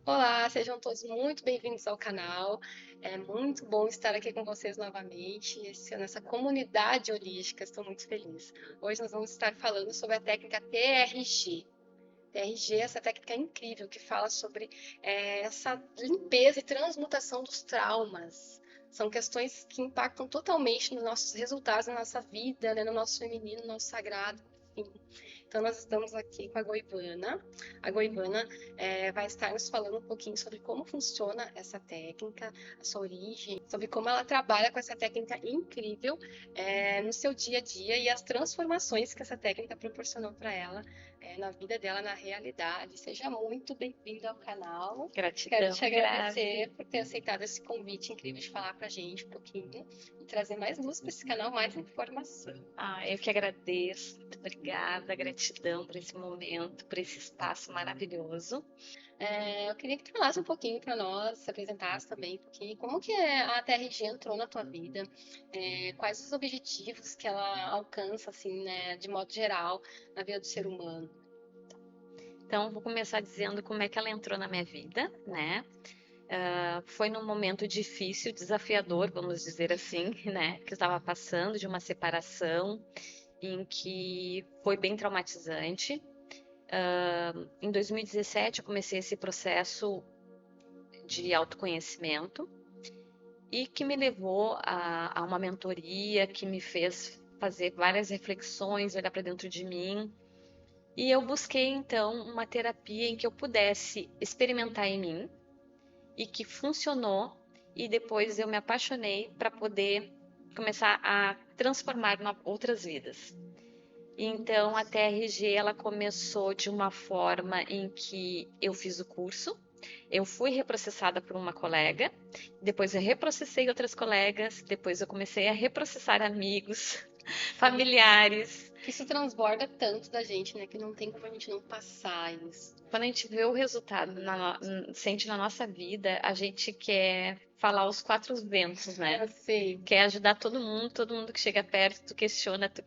Olá, sejam todos muito bem-vindos ao canal. É muito bom estar aqui com vocês novamente, nessa comunidade holística. Estou muito feliz. Hoje nós vamos estar falando sobre a técnica TRG. TRG é essa técnica incrível que fala sobre essa limpeza e transmutação dos traumas. São questões que impactam totalmente nos nossos resultados, na nossa vida, né, no nosso feminino, no nosso sagrado, enfim. Então, nós estamos aqui com a Goivana. A Goivana vai estar nos falando um pouquinho sobre como funciona essa técnica, a sua origem, sobre como ela trabalha com essa técnica incrível no seu dia a dia e as transformações que essa técnica proporcionou para ela na vida dela, na realidade. Seja muito bem-vindo ao canal. Quero te Gratidão, Grazi. agradecer por ter aceitado esse convite incrível de falar pra gente um pouquinho e trazer mais luz para esse canal, mais informação. Eu que agradeço. Muito obrigada, gratidão por esse momento, por esse espaço maravilhoso. Eu queria que tu falasse um pouquinho para nós, se apresentasse também um pouquinho, como que a TRG entrou na tua vida, quais os objetivos que ela alcança, assim, né, de modo geral, na vida do ser humano. Então, vou começar dizendo como é que ela entrou na minha vida, né? Foi num momento difícil, desafiador, vamos dizer assim, né? Que eu estava passando de uma separação em que foi bem traumatizante. Em 2017, eu comecei esse processo de autoconhecimento e que me levou a uma mentoria que me fez fazer várias reflexões, olhar para dentro de mim. E eu busquei então uma terapia em que eu pudesse experimentar em mim e que funcionou. E depois eu me apaixonei para poder começar a transformar outras vidas. Então a TRG ela começou de uma forma em que eu fiz o curso, eu fui reprocessada por uma colega, depois eu reprocessei outras colegas, depois eu comecei a reprocessar amigos, Sim. familiares. Que isso transborda tanto da gente, né, que não tem como a gente não passar isso. Quando a gente vê o resultado, sente na nossa vida, a gente quer falar os quatro ventos, né? Assim, Quer ajudar todo mundo que chega perto, tu questiona, tu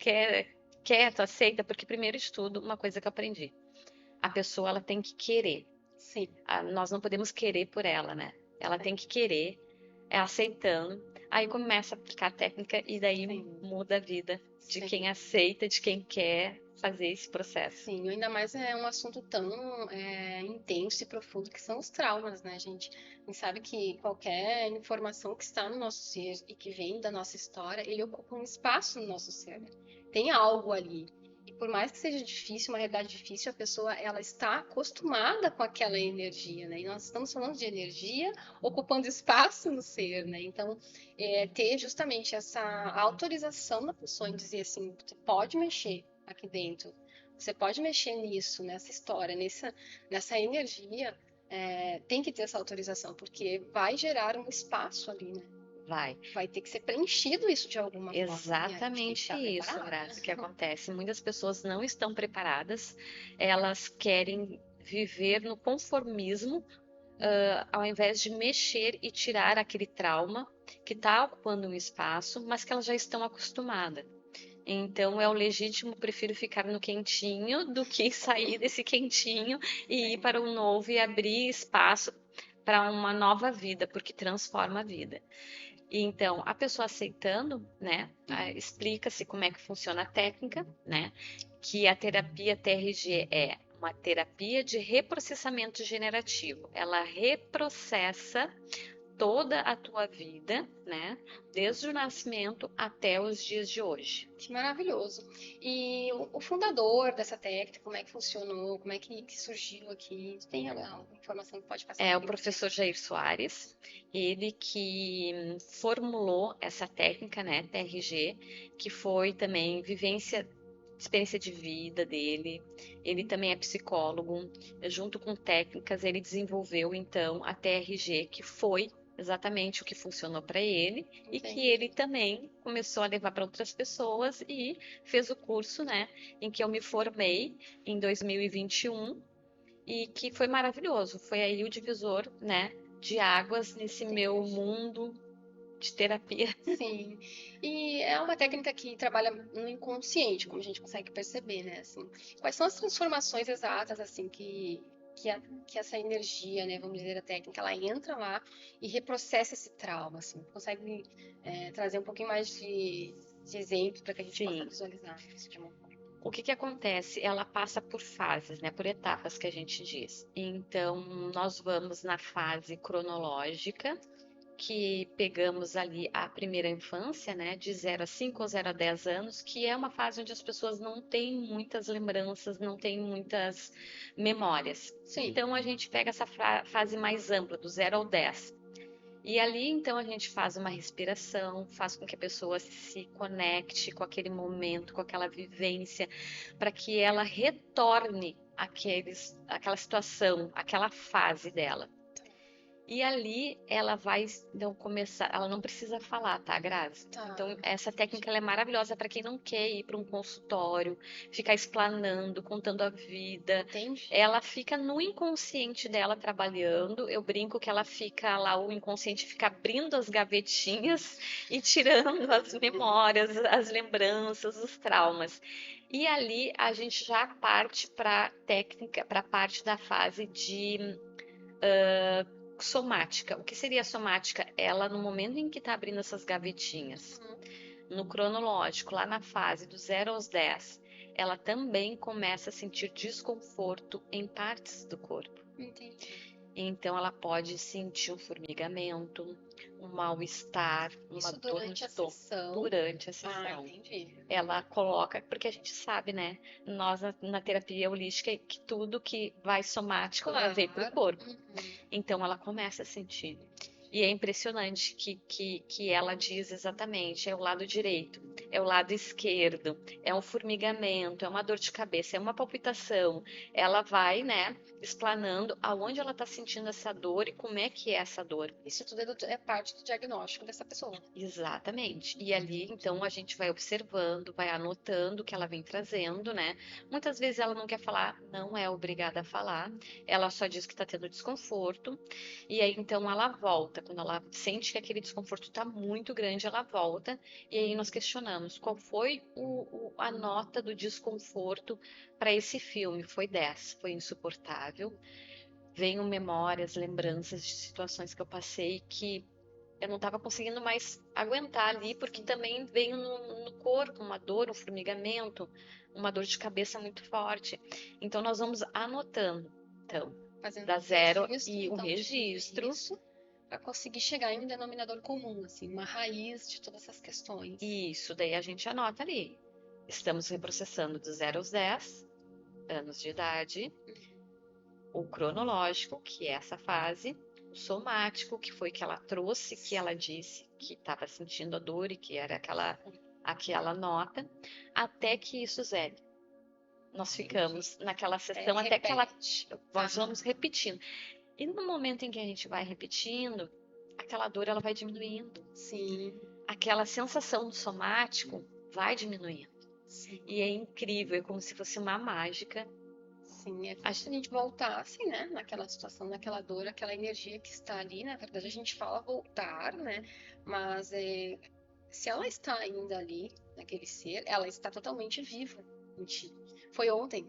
aceita, porque primeiro de tudo, uma coisa que eu aprendi, a pessoa ela tem que querer. sim, Nós não podemos querer por ela, né? Ela tem que querer, é aceitando. Aí começa a aplicar a técnica e daí sim, muda a vida de sim. quem aceita, de quem quer fazer esse processo. Sim, ainda mais é um assunto tão intenso e profundo que são os traumas, né, gente? A gente sabe que qualquer informação que está no nosso ser e que vem da nossa história, ele ocupa um espaço no nosso ser. Tem algo ali. E por mais que seja difícil, uma realidade difícil, a pessoa ela está acostumada com aquela energia, né? E nós estamos falando de energia ocupando espaço no ser, né? Então, ter justamente essa autorização da pessoa em dizer assim, você pode mexer aqui dentro. Você pode mexer nisso, nessa história, nessa energia, tem que ter essa autorização, porque vai gerar um espaço ali, né? Vai. Vai ter que ser preenchido isso de alguma forma. E a gente tem que Exatamente estar isso, preparado, né? Graça, que acontece. Muitas pessoas não estão preparadas, elas querem viver no conformismo, ao invés de mexer e tirar aquele trauma que está ocupando um espaço, mas que elas já estão acostumadas. Então é o legítimo, prefiro ficar no quentinho do que sair desse quentinho e ir para um novo e abrir espaço para uma nova vida, porque transforma a vida. E então, a pessoa aceitando, né, explica-se como é que funciona a técnica, né, que a terapia TRG é uma terapia de reprocessamento generativo. Ela reprocessa toda a tua vida, né, desde o nascimento até os dias de hoje. Que maravilhoso. E o fundador dessa técnica, como é que funcionou? Como é que surgiu aqui? Tem alguma informação que pode passar É o aqui pra professor gente? Jair Soares, ele que formulou essa técnica, né, TRG, que foi também experiência de vida dele. Ele também é psicólogo. Junto com técnicas, ele desenvolveu então a TRG, que foi exatamente o que funcionou para ele e que Entendi. ele também começou a levar para outras pessoas e fez o curso, né, em que eu me formei em 2021 e que foi maravilhoso. Foi aí o divisor, né, de águas nesse meu Entendi. mundo de terapia. Sim, e é uma técnica que trabalha no inconsciente, como a gente consegue perceber, né? Assim, quais são as transformações exatas, assim, que que essa energia, né, vamos dizer, a técnica, ela entra lá e reprocessa esse trauma, assim. Consegue trazer um pouquinho mais de exemplo para que a gente possa Sim. visualizar isso de uma forma. O que que acontece? Ela passa por fases, né? Por etapas que a gente diz. Então, nós vamos na fase cronológica, que pegamos ali a primeira infância, né? De 0 a 5 ou 0 a 10 anos, que é uma fase onde as pessoas não têm muitas lembranças, não têm muitas memórias. Sim. Então, a gente pega essa fase mais ampla, do 0 ao 10. E ali, então, a gente faz uma respiração, faz com que a pessoa se conecte com aquele momento, com aquela vivência, para que ela retorne aquela situação, aquela fase dela. E ali ela vai então começar, ela não precisa falar, tá, Grazi? Tá. Então essa técnica ela é maravilhosa para quem não quer ir para um consultório, ficar explanando, contando a vida. Entendi. Ela fica no inconsciente dela trabalhando. Eu brinco que ela fica lá, o inconsciente fica abrindo as gavetinhas e tirando as memórias, as lembranças, os traumas. E ali a gente já parte para técnica, para a parte da fase de somática. O que seria a somática? Ela, no momento em que está abrindo essas gavetinhas, no cronológico, lá na fase do 0 aos 10, ela também começa a sentir desconforto em partes do corpo. Entendi. Então, ela pode sentir um formigamento, um mal-estar, uma Isso dor no durante a estômago. sessão. Durante a Ah, sessão. entendi. Ela coloca, porque a gente sabe, né? Nós na terapia holística, que tudo que vai somático vai vir para o corpo. Então ela começa a sentir. E é impressionante que ela diz exatamente: é o lado direito, é o lado esquerdo, é um formigamento, é uma dor de cabeça, é uma palpitação. Ela vai, né, explanando aonde ela está sentindo essa dor e como é que é essa dor. Isso tudo é parte do diagnóstico dessa pessoa. Exatamente. E ali, então, a gente vai observando, vai anotando o que ela vem trazendo, né? Muitas vezes ela não quer falar, não é obrigada a falar, ela só diz que está tendo desconforto. E aí, então, ela volta. Quando ela sente que aquele desconforto está muito grande, ela volta. E aí nós questionamos qual foi a nota do desconforto para esse filme. Foi 10, foi insuportável. Venham memórias, lembranças de situações que eu passei que eu não estava conseguindo mais aguentar ali, porque também veio no corpo uma dor, um formigamento, uma dor de cabeça muito forte. Então, nós vamos anotando. Então, Fazendo da zero registro, e um então, de tudo registro. isso, para conseguir chegar em um denominador comum, assim, uma raiz de todas essas questões. Isso, daí a gente anota ali. Estamos reprocessando do 0 aos 10 anos de idade, o cronológico, que é essa fase, o somático, que foi que ela trouxe, que ela disse que estava sentindo a dor e que era aquela nota, até que isso zere. Nós ficamos naquela sessão até que ela. Nós vamos repetindo. E no momento em que a gente vai repetindo, aquela dor ela vai diminuindo. Sim. Aquela sensação do somático vai diminuindo. Sim. E é incrível, é como se fosse uma mágica. Sim, é como se a gente voltasse, né, naquela situação, naquela dor, aquela energia que está ali. Na verdade, a gente fala voltar, né, mas se ela está ainda ali, naquele ser, ela está totalmente viva em ti. Foi ontem,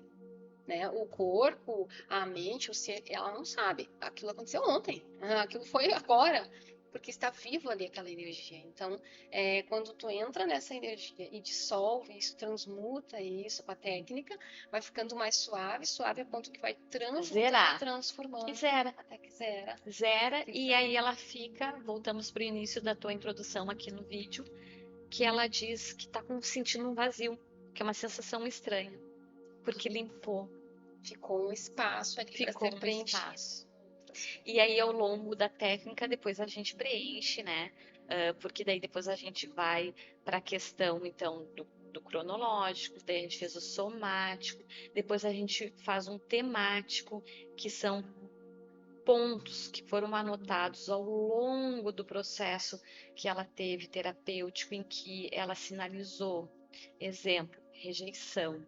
né? O corpo, a mente, o ser, ela não sabe. Aquilo aconteceu ontem, aquilo foi agora, porque está vivo ali aquela energia. Então, quando tu entra nessa energia e dissolve isso, transmuta isso com a técnica, vai ficando mais suave, suave a ponto que vai Zerar. transformando. E zera. Até que zera. Zera, e aí ela fica, voltamos para o início da tua introdução aqui no vídeo, que ela diz que está sentindo um vazio, que é uma sensação estranha, porque limpou. Ficou um espaço ali para ser preenchido. E aí, ao longo da técnica, depois a gente preenche, né? Porque daí depois a gente vai para a questão, então, do cronológico, daí a gente fez o somático, depois a gente faz um temático, que são pontos que foram anotados ao longo do processo que ela teve terapêutico, em que ela sinalizou, exemplo, rejeição.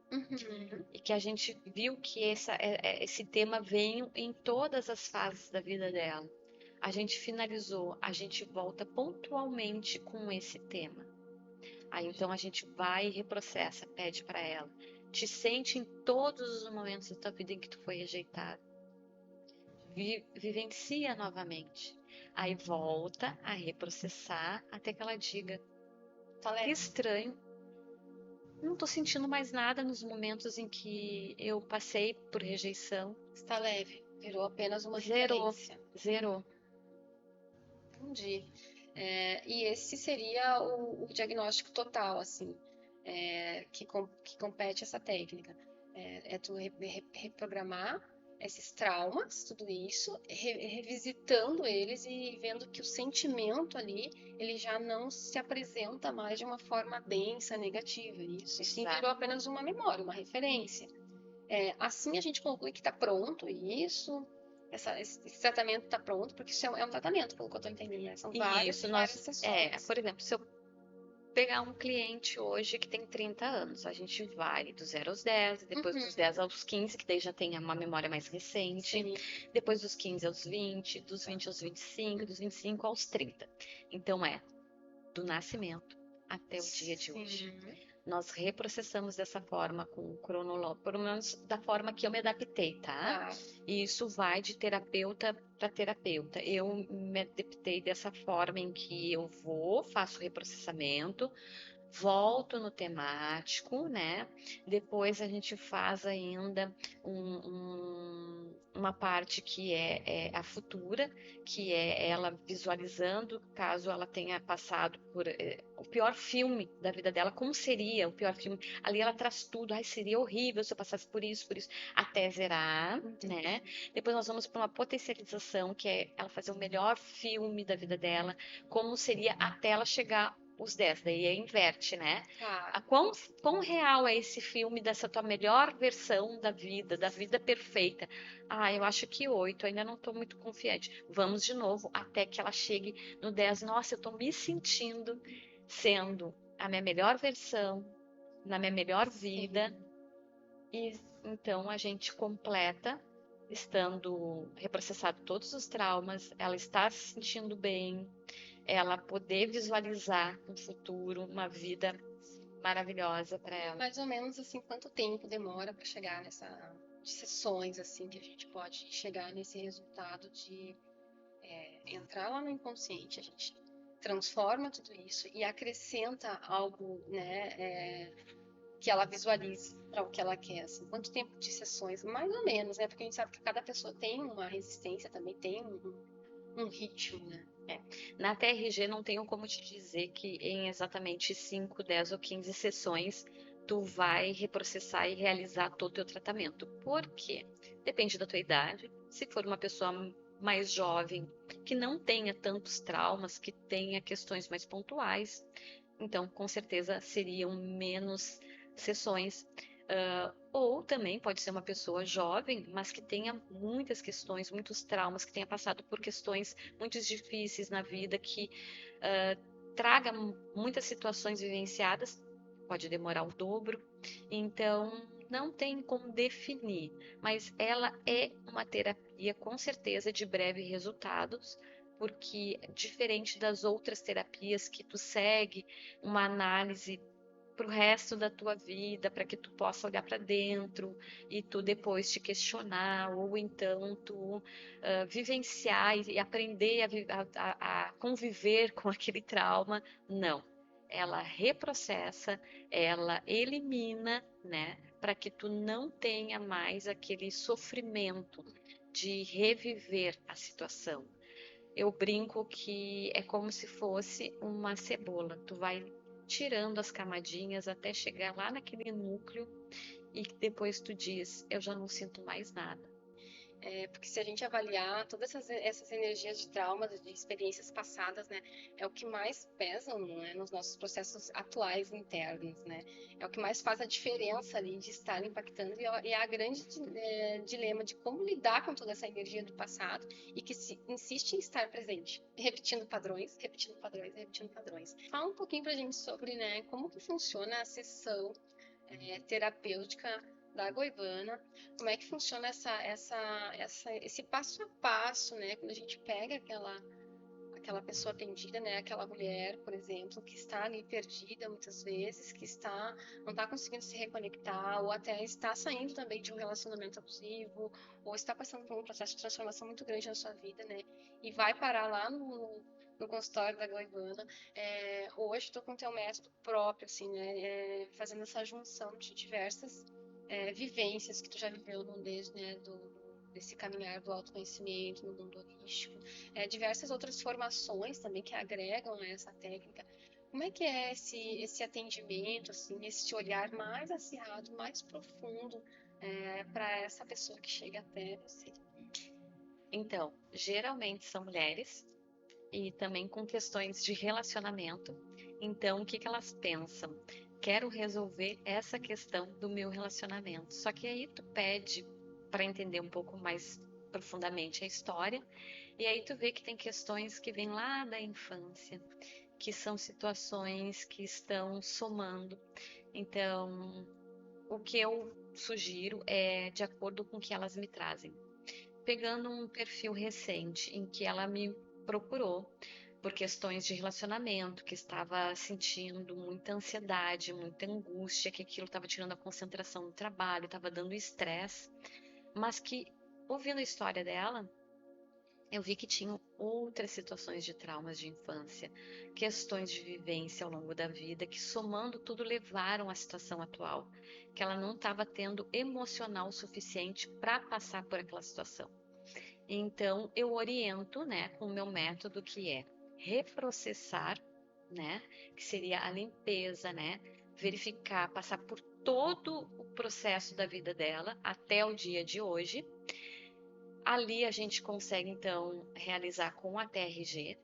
E que a gente viu que esse tema veio em todas as fases da vida dela. A gente finalizou, a gente volta pontualmente com esse tema. Aí então a gente vai e reprocessa, pede para ela. Te sente em todos os momentos da tua vida em que tu foi rejeitado. vivencia novamente. Aí volta a reprocessar até que ela diga: Tá que leve. estranho, não tô sentindo mais nada nos momentos em que eu passei por rejeição. Está leve. Virou apenas uma Zerou, referência. zerou. Entendi. E esse seria o diagnóstico total, assim, que compete essa técnica. É tu reprogramar esses traumas, tudo isso, revisitando eles e vendo que o sentimento ali, ele já não se apresenta mais de uma forma densa, negativa. Isso sim Exato. virou apenas uma memória, uma referência. Assim a gente conclui que está pronto isso, esse tratamento está pronto, porque isso é um tratamento, pelo que eu estou entendendo, né? São várias Isso, e várias sessões. por exemplo, se eu pegar um cliente hoje que tem 30 anos, a gente vai do 0 aos 10, depois Uhum, dos 10 aos 15, que daí já tem uma memória mais recente, sim, depois dos 15 aos 20, dos 20 aos 25, dos 25 aos 30. Então do nascimento até o dia de hoje. sim. Nós reprocessamos dessa forma, com o cronológico, pelo menos da forma que eu me adaptei, tá? Tá. E isso vai de terapeuta para terapeuta. Eu me adaptei dessa forma em que eu faço reprocessamento, volto no temático, né? Depois a gente faz ainda uma parte que é a futura, que é ela visualizando, caso ela tenha passado por o pior filme da vida dela, como seria o pior filme? Ali ela traz tudo, ai, seria horrível se eu passasse por isso, até zerar, né? Depois nós vamos para uma potencialização, que é ela fazer o melhor filme da vida dela, como seria até ela chegar os 10, daí inverte, né? Tá. Quão real é esse filme dessa tua melhor versão da vida perfeita? Ah, eu acho que 8, ainda não tô muito confiante. Vamos de novo até que ela chegue no 10. Nossa, eu tô me sentindo sendo a minha melhor versão, na minha melhor vida. Sim. E então a gente completa, estando reprocessado todos os traumas, ela está se sentindo bem, ela poder visualizar um futuro, uma vida maravilhosa para ela. Mais ou menos assim, quanto tempo demora para chegar nessa de sessões assim que a gente pode chegar nesse resultado de entrar lá no inconsciente, a gente transforma tudo isso e acrescenta algo, né, que ela visualize para o que ela quer, assim. Quanto tempo de sessões? Mais ou menos, né? Porque a gente sabe que cada pessoa tem uma resistência, também tem um ritmo, né? Na TRG não tenho como te dizer que em exatamente 5, 10 ou 15 sessões tu vai reprocessar e realizar todo o teu tratamento. Por quê? Depende da tua idade. Se for uma pessoa mais jovem, que não tenha tantos traumas, que tenha questões mais pontuais, então com certeza seriam menos sessões. Ou também pode ser uma pessoa jovem, mas que tenha muitas questões, muitos traumas, que tenha passado por questões muito difíceis na vida, que traga muitas situações vivenciadas, pode demorar o dobro. Então, não tem como definir, mas ela é uma terapia com certeza de breve resultados, porque diferente das outras terapias que tu segue uma análise para o resto da tua vida, para que tu possa olhar para dentro e tu depois te questionar, ou então tu vivenciar e aprender a conviver com aquele trauma. Não. Ela reprocessa, ela elimina, né, para que tu não tenha mais aquele sofrimento de reviver a situação. Eu brinco que é como se fosse uma cebola. Tu vai tirando as camadinhas até chegar lá naquele núcleo e depois tu diz, eu já não sinto mais nada. Porque se a gente avaliar todas essas energias de traumas, de experiências passadas, né, é o que mais pesam, né, nos nossos processos atuais internos, né? É o que mais faz a diferença ali de estar impactando e é a grande dilema de como lidar com toda essa energia do passado e que se insiste em estar presente, repetindo padrões, repetindo padrões, repetindo padrões. Fala um pouquinho pra gente sobre, né, como que funciona a sessão terapêutica da Goivana, como é que funciona esse passo a passo, né? Quando a gente pega aquela pessoa atendida, né? Aquela mulher, por exemplo, que está ali perdida muitas vezes, não está conseguindo se reconectar, ou até está saindo também de um relacionamento abusivo, ou está passando por um processo de transformação muito grande na sua vida, né? E vai parar lá no consultório da Gloivana. Hoje estou com o teu método próprio, assim, né? Fazendo essa junção de diversas vivências que tu já viveu desde, né, desse caminhar do autoconhecimento no mundo holístico, diversas outras formações também que agregam a essa técnica. Como é que é esse atendimento, assim, esse olhar mais acirrado, mais profundo para essa pessoa que chega até você? Então, geralmente são mulheres e também com questões de relacionamento. Então, o que que elas pensam? Quero resolver essa questão do meu relacionamento. Só que aí tu pede para entender um pouco mais profundamente a história, e aí tu vê que tem questões que vêm lá da infância, que são situações que estão somando. Então, o que eu sugiro é de acordo com o que elas me trazem. Pegando um perfil recente em que ela me procurou por questões de relacionamento, que estava sentindo muita ansiedade, muita angústia, que aquilo estava tirando a concentração do trabalho, estava dando estresse, mas que, ouvindo a história dela, eu vi que tinham outras situações de traumas de infância, questões de vivência ao longo da vida, que somando tudo levaram à situação atual, que ela não estava tendo emocional suficiente para passar por aquela situação. Então, eu oriento, né, com o meu método que é reprocessar, né, que seria a limpeza, né, verificar, passar por todo o processo da vida dela até o dia de hoje. Ali a gente consegue então realizar com a TRG.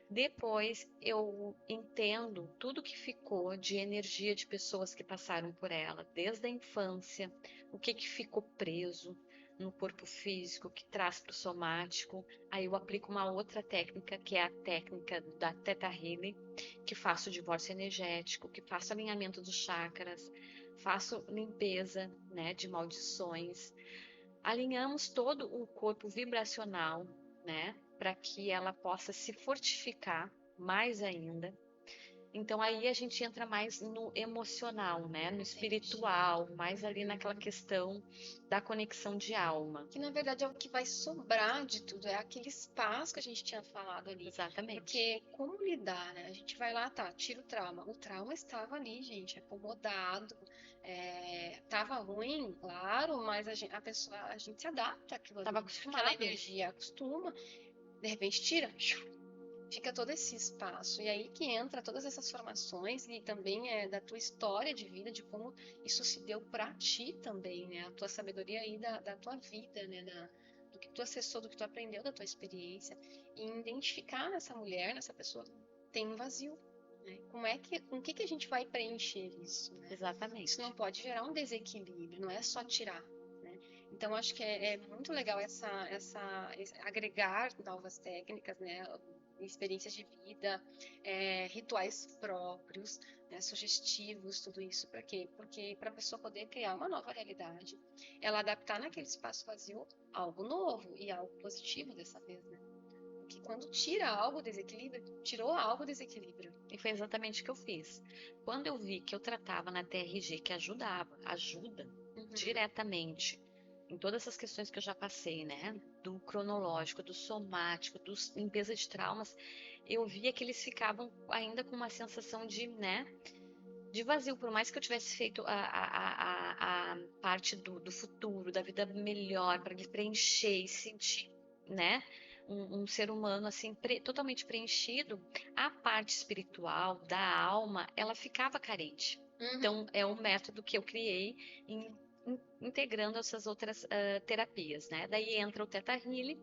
Depois eu entendo tudo que ficou de energia de pessoas que passaram por ela, desde a infância, o que que ficou preso no corpo físico, que traz para o somático. Aí eu aplico uma outra técnica, que é a técnica da Theta Healing, que faço divórcio energético, que faço alinhamento dos chakras, faço limpeza, né, de maldições. Alinhamos todo o corpo vibracional, né, para que ela possa se fortificar mais ainda. Então aí a gente entra mais no emocional, né, no espiritual, mais ali naquela questão da conexão de alma. Que na verdade é o que vai sobrar de tudo, é aquele espaço que a gente tinha falado ali. Exatamente. Porque como lidar, né? A gente vai lá, tá, tira o trauma. O trauma estava ali, gente, acomodado, tava ruim, claro, mas a gente se adapta àquilo ali, Estava aquela acostumado. energia acostuma, de repente tira, fica todo esse espaço. E aí que entra todas essas formações e também da tua história de vida, de como isso se deu para ti também, né? A tua sabedoria aí da tua vida, né? Do que tu acessou, do que tu aprendeu da tua experiência. E identificar nessa mulher, nessa pessoa, tem um vazio. Né? Com o que a gente vai preencher isso, né? Exatamente. Isso não pode gerar um desequilíbrio, não é só tirar. Né? Então, acho que é muito legal agregar novas técnicas, né? Experiências de vida, rituais próprios, né, sugestivos, tudo isso para quê? Porque para a pessoa poder criar uma nova realidade, ela adaptar naquele espaço vazio algo novo e algo positivo dessa vez, né? Porque quando tira algo desequilíbrio, tirou algo desequilíbrio. E foi exatamente o que eu fiz. Quando eu vi que eu tratava na TRG, que ajuda diretamente em todas essas questões que eu já passei, né? Do cronológico, do somático, dos limpeza de traumas, eu via que eles ficavam ainda com uma sensação de, né? De vazio, por mais que eu tivesse feito a parte do futuro, da vida melhor, para ele preencher e sentir, né? Um ser humano assim totalmente preenchido, a parte espiritual da alma, ela ficava carente. Então é um método que eu criei integrando essas outras terapias, né? Daí entra o Theta Healing,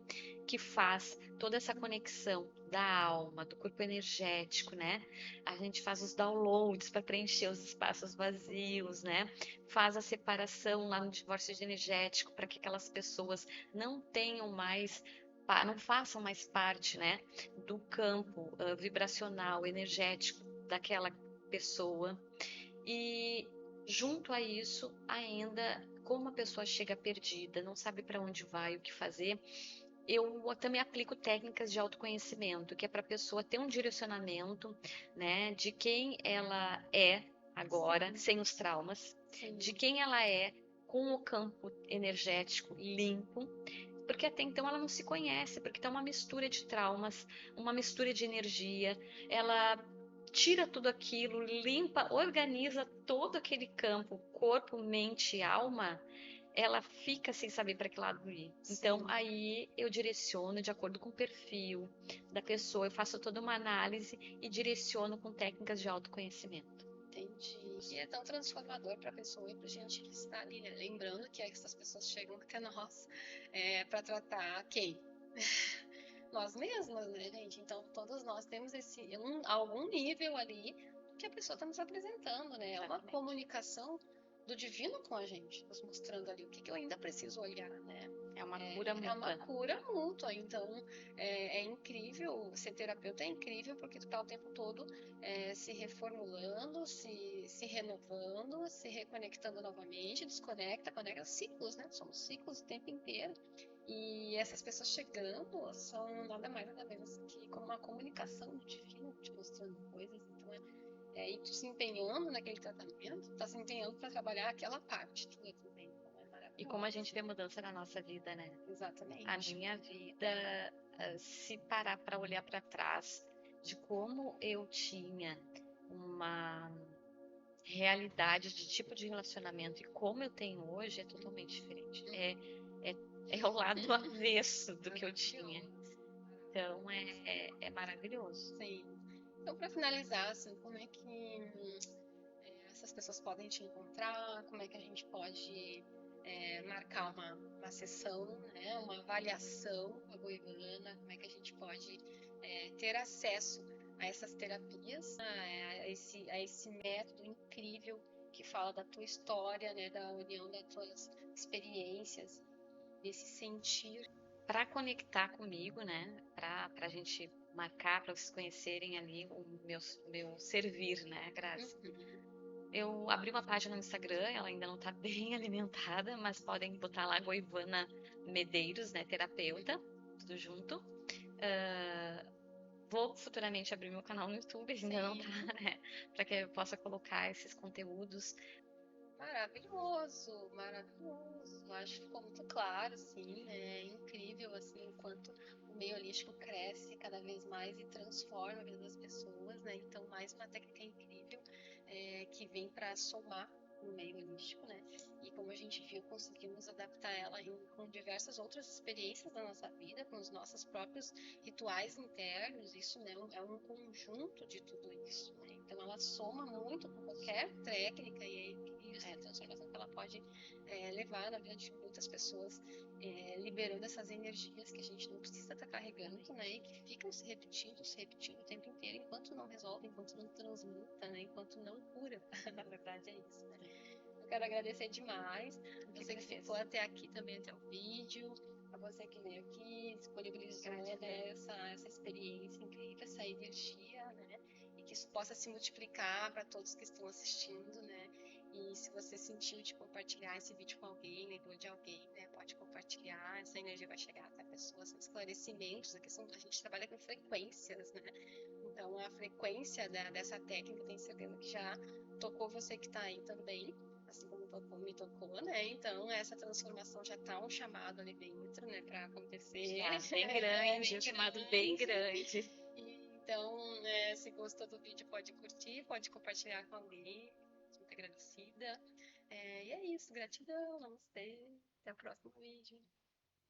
que faz toda essa conexão da alma, do corpo energético, né? A gente faz os downloads para preencher os espaços vazios, né? Faz a separação lá no divórcio energético para que aquelas pessoas não tenham mais, não façam mais parte, né? Do campo vibracional, energético daquela pessoa. E junto a isso, ainda, como a pessoa chega perdida, não sabe para onde vai, o que fazer, Eu também aplico técnicas de autoconhecimento, que é para a pessoa ter um direcionamento, né, de quem ela é agora, Sim, sem os traumas, de sim, quem ela é com o campo energético limpo, porque até então ela não se conhece, porque tá uma mistura de traumas, uma mistura de energia, ela tira tudo aquilo, limpa, organiza todo aquele campo, corpo, mente, alma, ela fica sem saber para que lado ir. Então, sim. aí eu direciono de acordo com o perfil da pessoa, eu faço toda uma análise e direciono com técnicas de autoconhecimento. Entendi. E é tão transformador para a pessoa e para a gente que está ali, né? Lembrando que essas pessoas chegam até nós para tratar quem? Nós mesmas, né, gente? Então, todos nós temos algum nível ali que a pessoa está nos apresentando, né? É uma Exatamente. comunicação do divino com a gente, nos mostrando ali o que eu ainda preciso olhar, né? É uma cura É uma mútua. cura mútua, então é incrível, ser terapeuta é incrível porque tu tá o tempo todo se reformulando, se renovando, se reconectando novamente, desconecta, conecta ciclos, né? Somos ciclos o tempo inteiro. E essas pessoas chegando são nada mais nada menos que como uma comunicação do divino, te mostrando coisas. Então, e tu se empenhando naquele tratamento, tá se empenhando para trabalhar aquela parte tua também. Então, é E como a maravilhoso. gente vê mudança na nossa vida, né? A Exatamente. minha vida, se parar para olhar para trás, de como eu tinha uma realidade de tipo de relacionamento e como eu tenho hoje, é totalmente diferente. É, é o lado avesso do que eu tinha. Maravilhoso. Então, é maravilhoso. Sim. Então, para finalizar, assim, como é que essas pessoas podem te encontrar? Como é que a gente pode marcar uma sessão, né? Uma avaliação com a Goiânia? Como é que a gente pode ter acesso a essas terapias, a esse método incrível que fala da tua história, né? Da união das tuas experiências, desse sentir. Para conectar comigo, né? Para a gente marcar, para vocês conhecerem ali o meu servir, né, Grazi? Uhum. Eu abri uma página no Instagram, ela ainda não está bem alimentada, mas podem botar lá Goivana Medeiros, né, terapeuta, tudo junto. Vou futuramente abrir meu canal no YouTube, ainda não tá, Sim. né, para que eu possa colocar esses conteúdos. Maravilhoso, maravilhoso. Acho que ficou muito claro, sim. É incrível, assim, o quanto o meio holístico cresce cada vez mais e transforma a vida das pessoas, né? Então, mais uma técnica incrível que vem para somar no meio holístico, né? E como a gente viu, conseguimos adaptar ela com diversas outras experiências da nossa vida, com os nossos próprios rituais internos. Isso, né, é um conjunto de tudo isso, né? Então, ela soma muito com qualquer técnica e a transformação que ela pode levar na vida de muitas pessoas, liberando essas energias que a gente não precisa estar carregando, né? E que ficam se repetindo o tempo inteiro, enquanto não resolve, enquanto não transmuta, né? Enquanto não cura. Na verdade é isso, né? Eu quero agradecer demais você que ficou até aqui também, até o vídeo, a você que veio aqui, disponibilizou, né, essa experiência incrível, essa energia, né? E que isso possa se multiplicar para todos que estão assistindo, né? E se você sentiu de compartilhar esse vídeo com alguém, lembrou de alguém, né? Pode compartilhar, essa energia vai chegar até pessoas, são esclarecimentos, a gente trabalha com frequências, né? Então a frequência dessa técnica, tenho certeza que já tocou você que está aí também, assim como me tocou, né? Então essa transformação já está um chamado ali dentro, né, para acontecer. Já, bem grande, Bem um chamado bem grande. Então, se gostou do vídeo, pode curtir, pode compartilhar com alguém. Muito agradecida. E é isso, gratidão, namastê. Até o próximo vídeo.